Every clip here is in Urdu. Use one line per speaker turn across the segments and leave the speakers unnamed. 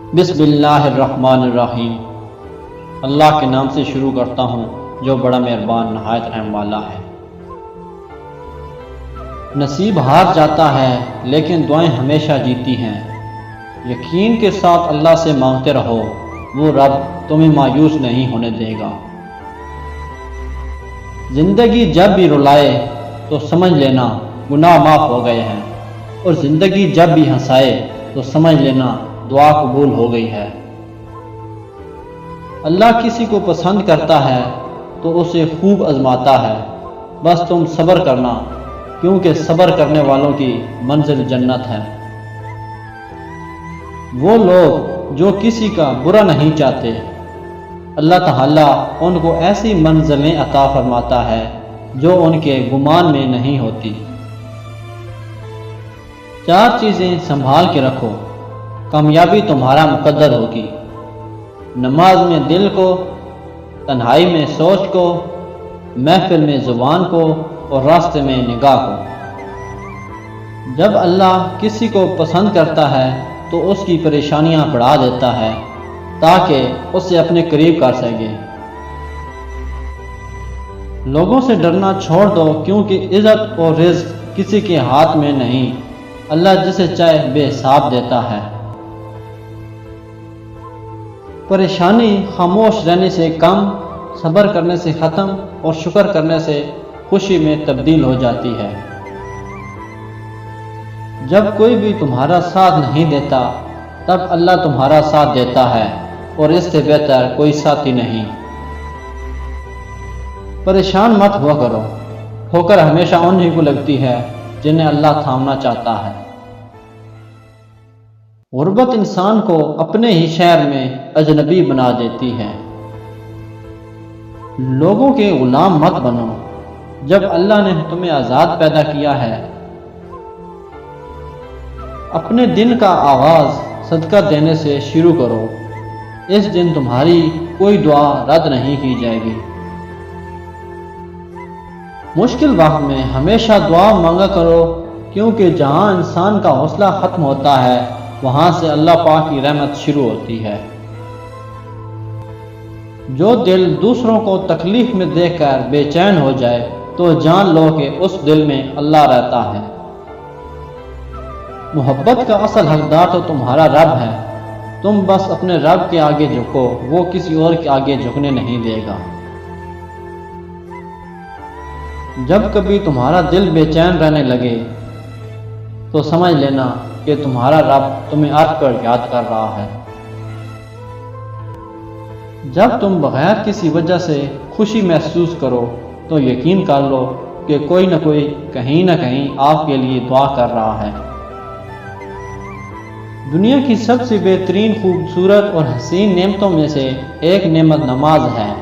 بسم اللہ الرحمن الرحیم۔ اللہ کے نام سے شروع کرتا ہوں جو بڑا مہربان نہایت رحم والا ہے۔ نصیب ہار جاتا ہے لیکن دعائیں ہمیشہ جیتی ہیں۔ یقین کے ساتھ اللہ سے مانگتے رہو، وہ رب تمہیں مایوس نہیں ہونے دے گا۔ زندگی جب بھی رلائے تو سمجھ لینا گناہ معاف ہو گئے ہیں، اور زندگی جب بھی ہنسائے تو سمجھ لینا دعا قبول ہو گئی ہے۔ اللہ کسی کو پسند کرتا ہے تو اسے خوب آزماتا ہے، بس تم صبر کرنا، کیونکہ صبر کرنے والوں کی منزل جنت ہے۔ وہ لوگ جو کسی کا برا نہیں چاہتے، اللہ تعالیٰ ان کو ایسی منزلیں عطا فرماتا ہے جو ان کے گمان میں نہیں ہوتی۔ 4 چیزیں سنبھال کے رکھو، کامیابی تمہارا مقدر ہوگی۔ نماز میں دل کو، تنہائی میں سوچ کو، محفل میں زبان کو، اور راستے میں نگاہ کو۔ جب اللہ کسی کو پسند کرتا ہے تو اس کی پریشانیاں بڑھا دیتا ہے تاکہ اسے اپنے قریب کر سکے۔ لوگوں سے ڈرنا چھوڑ دو، کیونکہ عزت اور رزق کسی کے ہاتھ میں نہیں، اللہ جسے چاہے بے حساب دیتا ہے۔ پریشانی خاموش رہنے سے کم، صبر کرنے سے ختم، اور شکر کرنے سے خوشی میں تبدیل ہو جاتی ہے۔ جب کوئی بھی تمہارا ساتھ نہیں دیتا تب اللہ تمہارا ساتھ دیتا ہے، اور اس سے بہتر کوئی ساتھی نہیں۔ پریشان مت ہوا کرو، ٹھوکر ہمیشہ انہیں کو لگتی ہے جنہیں اللہ تھامنا چاہتا ہے۔ غربت انسان کو اپنے ہی شہر میں اجنبی بنا دیتی ہے۔ لوگوں کے غلام مت بنو، جب اللہ نے تمہیں آزاد پیدا کیا ہے۔ اپنے دن کا آغاز صدقہ دینے سے شروع کرو، اس دن تمہاری کوئی دعا رد نہیں کی جائے گی۔ مشکل وقت میں ہمیشہ دعا مانگا کرو، کیونکہ جہاں انسان کا حوصلہ ختم ہوتا ہے وہاں سے اللہ پاک کی رحمت شروع ہوتی ہے۔ جو دل دوسروں کو تکلیف میں دیکھ کر بے چین ہو جائے تو جان لو کہ اس دل میں اللہ رہتا ہے۔ محبت کا اصل حقدار تو تمہارا رب ہے، تم بس اپنے رب کے آگے جھکو، وہ کسی اور کے آگے جھکنے نہیں دے گا۔ جب کبھی تمہارا دل بے چین رہنے لگے تو سمجھ لینا کہ تمہارا رب تمہیں اٹھ کر یاد کر رہا ہے۔ جب تم بغیر کسی وجہ سے خوشی محسوس کرو تو یقین کر لو کہ کوئی نہ کوئی کہیں نہ کہیں آپ کے لیے دعا کر رہا ہے۔ دنیا کی سب سے بہترین، خوبصورت اور حسین نعمتوں میں سے ایک نعمت نماز ہے۔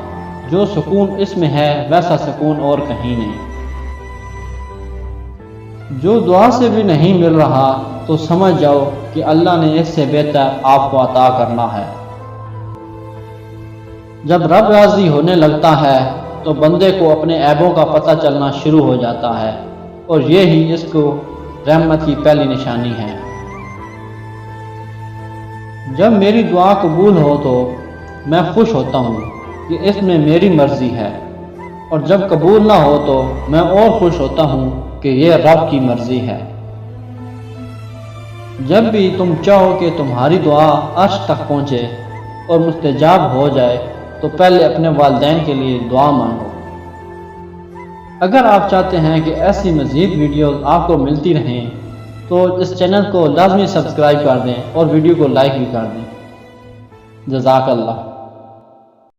جو سکون اس میں ہے ویسا سکون اور کہیں نہیں۔ جو دعا سے بھی نہیں مل رہا تو سمجھ جاؤ کہ اللہ نے اس سے بہتر آپ کو عطا کرنا ہے۔ جب رب راضی ہونے لگتا ہے تو بندے کو اپنے عیبوں کا پتہ چلنا شروع ہو جاتا ہے، اور یہی اس کو رحمت کی پہلی نشانی ہے۔ جب میری دعا قبول ہو تو میں خوش ہوتا ہوں کہ اس میں میری مرضی ہے، اور جب قبول نہ ہو تو میں اور خوش ہوتا ہوں کہ یہ رب کی مرضی ہے۔ جب بھی تم چاہو کہ تمہاری دعا عرش تک پہنچے اور مستجاب ہو جائے تو پہلے اپنے والدین کے لیے دعا مانگو۔ اگر آپ چاہتے ہیں کہ ایسی مزید ویڈیوز آپ کو ملتی رہیں تو اس چینل کو لازمی سبسکرائب کر دیں اور ویڈیو کو لائک بھی کر دیں۔ جزاک اللہ۔